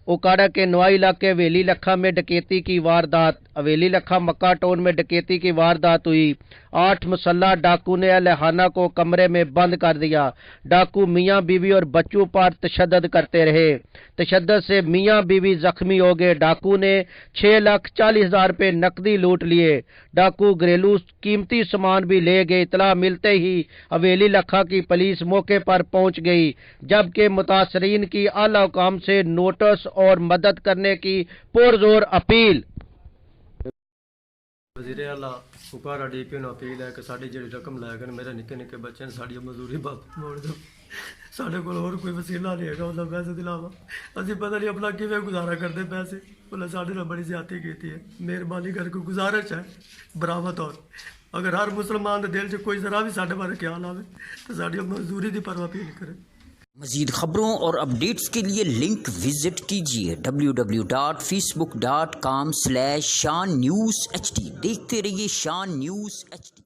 उकाड़ा के नवाई इलाके हवेली लखा में डकैती की वारदात। हवेली लखा मक्का टाउन में डकैती की वारदात हुई। 8 मुसल्ला डाकू ने अहलखाना को कमरे में बंद कर दिया। डाकू मियाँ बीवी और बच्चों पर तशद्दुद करते रहे। तशद्दुद से मियाँ बीवी जख्मी हो गए। डाकू ने 6,40,000 रुपये नकदी लूट लिए। डाकू घरेलू कीमती सामान भी ले गए। इतला मिलते ही हवेली लखा की पुलिस मौके पर पहुंच गई, जबकि मुतासरीन की आला हुकाम से नोटिस और मदद करने की पुरजोर अपील। वज़ीर आला उकाड़ा DPO ਨੂੰ अपील है कि साड़ी जी रकम लै गए मेरे निक्के निक्के बच्चे ने साड़ी मजदूरी वापस मोड़ दो। साढ़े को और कोई वसीला नहीं है उन्होंने पैसे दिलावा। असं पता नहीं अपना किवें गुजारा करते पैसे। उन्हें साढ़े नाल बड़ी ज्यादती की है। मेहरबानी करके गुजारिश है बराबर तौर अगर हर मुसलमान के दिल च कोई जरा भी साढ़े बारे ख्याल आवे तो साड़ी मजदूरी की परवाह अपील करे। मज़ीद खबरों और अपडेट्स के लिए लिंक विजिट कीजिए www.facebook.com/ShahnNewsHD। देखते रहिए शान न्यूज़ HD।